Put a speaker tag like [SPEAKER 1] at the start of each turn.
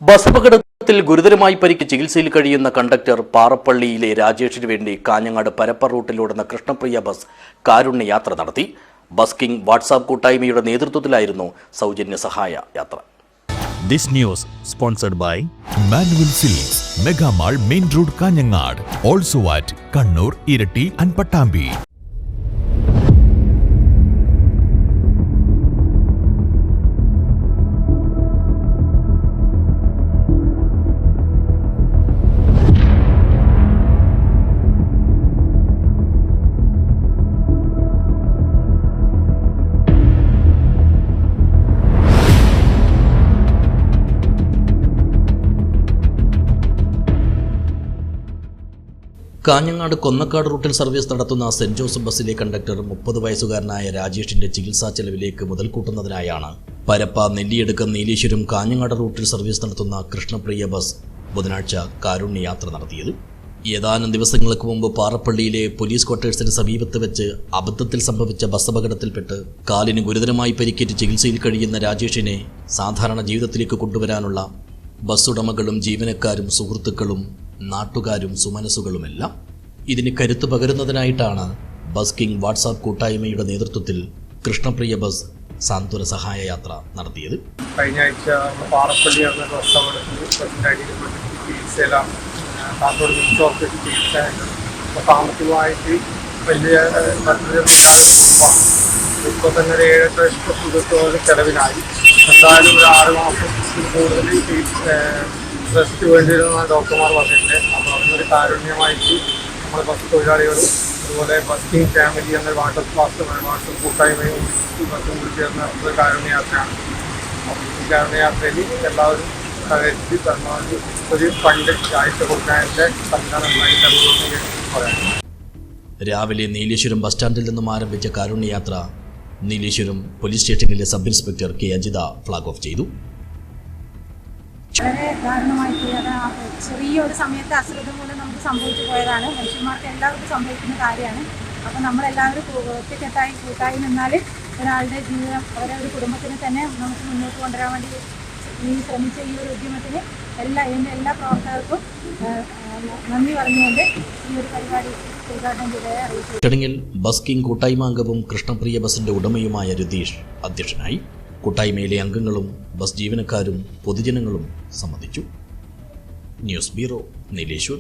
[SPEAKER 1] Bus അപകടത്തിൽ ഗുരുതരമായി പരിക്ക് ചികിത്സയിൽ കഴിയുന്ന കണ്ടക്ടർ പാറപ്പള്ളിയിലെ രാജേഷിന് വേണ്ടി കാഞ്ഞങ്ങാട് പരപ്പ റൂട്ടിലോടുന്ന കൃഷ്ണപ്രിയ ബസ് കാരുണ്യയാത്ര നടത്തി. ബസ് കിംഗ് വാട്സാപ്പ് കൂട്ടായ്മയുടെ നേതൃത്വത്തിലായിരുന്നു സൗജന്യ സഹായ യാത്ര.
[SPEAKER 2] This news sponsored by Manual Silks, Mega Mall, Main Road, Kanyangad. Also at Kannur, Irati and Pattambi.
[SPEAKER 1] Kanhangad Konnakkad റൂട്ടിൽ സർവീസ് നടത്തുന്ന സെന്റ് ജോസഫ് ബസ്സിലെ കണ്ടക്ടർ 30 വയസ്സുകാരനായ രാജേഷിന്റെ ചികിത്സാ ചെലവിലേക്ക് മുതൽ കൂട്ടുന്നതിനായാണ് പരപ്പ, നെല്ലിയടുക്കം, നീലേശ്വരം, കാഞ്ഞങ്ങാട് റൂട്ടിൽ സർവീസ് നടത്തുന്ന കൃഷ്ണപ്രിയ ബസ് ബുധനാഴ്ച കാരുണ്യയാത്ര നടത്തിയത്. ഏതാനും ദിവസങ്ങൾക്ക് മുമ്പ് പാറപ്പള്ളിയിലെ പോലീസ് ക്വാർട്ടേഴ്സിന് സമീപത്ത് വെച്ച് അബദ്ധത്തിൽ സംഭവിച്ച ബസ് അപകടത്തിൽപ്പെട്ട് കാലിന് ഗുരുതരമായി പരിക്കേറ്റ് ചികിത്സയിൽ കഴിയുന്ന രാജേഷിനെ സാധാരണ ജീവിതത്തിലേക്ക് കൊണ്ടുവരാനുള്ള ബസ് ഉടമകളും ജീവനക്കാരും സുഹൃത്തുക്കളും നാട്ടുകാരും സുമനസുകളുമെല്ലാം ഇതിന് കരുത്തു പകരുന്നതിനായിട്ടാണ് ബസ് കിംഗ് വാട്സാപ്പ് കൂട്ടായ്മയുടെ നേതൃത്വത്തിൽ കൃഷ്ണപ്രിയ ബസ് സാന്ത്വന സഹായ യാത്ര നടത്തിയത്.
[SPEAKER 3] കഴിഞ്ഞ ആഴ്ച പാറപ്പള്ളി എന്ന ബസ് അപകടത്തിൽ ചികിത്സയിലാണ്. കാസർഗോഡ് മിനിസ്റ്റർ ചികിത്സയായിട്ട് സാമ്പത്തികമായിട്ട് വലിയ കുടുംബമാണ്. ഇപ്പോൾ തന്നെ ഒരു 7-8 ലക്ഷത്തോളം ചെലവിനായി. എന്തായാലും ഒരു 6 മാസത്തിൽ കൂടുതൽ റെസ്റ്റ് വേണ്ടിയിരുന്ന ഡോക്ടർമാർ പറഞ്ഞിട്ടുണ്ട്. അപ്പോൾ അതിനൊരു കാരുണ്യമായിട്ട് നമ്മൾ ബസ് തൊഴിലാളികളും അതുപോലെ ബസ് കിംഗ് ഫാമിലി എന്ന വാട്സപ്പ് കൂട്ടായ്മയും ബസ്സും കൂടി ചേർന്ന ഒരു കാരുണ്യയാത്രയാണ്. ഈ കാരുണ്യയാത്രയിൽ എല്ലാവരും സഹകരിച്ച് പരമാവധി ഒരു ഫണ്ട് ആഴ്ച കൊടുക്കാനുള്ള സംവിധാനം ഉണ്ടായി പറയാം.
[SPEAKER 1] രാവിലെ നീലേശ്വരം ബസ് സ്റ്റാൻഡിൽ നിന്നും ആരംഭിച്ച കാരുണ്യയാത്ര നീലേശ്വരം പോലീസ് സ്റ്റേഷനിലെ sub inspector K Ajitha flag off ചെയ്തു.
[SPEAKER 4] വളരെ ദാരുണമായിട്ട് ചെറിയൊരു സമയത്ത് അശ്രദ്ധ മൂലം നമുക്ക് സംഭവിച്ചു പോയതാണ്. മനുഷ്യന്മാർക്ക് എല്ലാവർക്കും സംഭവിക്കുന്ന കാര്യമാണ്. അപ്പോൾ നമ്മളെല്ലാവരും ഒറ്റക്കെട്ടായി കൂട്ടായി നിന്നാൽ ഒരാളുടെ ജീവിതം, അവരെ ഒരു കുടുംബത്തിന് തന്നെ നമുക്ക് മുന്നോട്ട് കൊണ്ടുവരാൻ വേണ്ടി ശ്രമിച്ച ഈ ഒരു ഉദ്യമത്തിന് ഇതിൻ്റെ എല്ലാ പ്രവർത്തകർക്കും നന്ദി പറഞ്ഞുകൊണ്ട് ഈ ഒരു പരിപാടി ഉദ്ഘാടനം ചെയ്തതായി അറിയിച്ചു.
[SPEAKER 1] ചടങ്ങിൽ ബസ് കിംഗ് കൂട്ടായ്മ അംഗവും കൃഷ്ണപ്രിയ ബസിന്റെ ഉടമയുമായ രതീഷ് അധ്യക്ഷനായി. കൂട്ടായ്മയിലെ അംഗങ്ങളും ബസ് ജീവനക്കാരും പൊതുജനങ്ങളും സംബന്ധിച്ചു. News bureau, Nileshwar.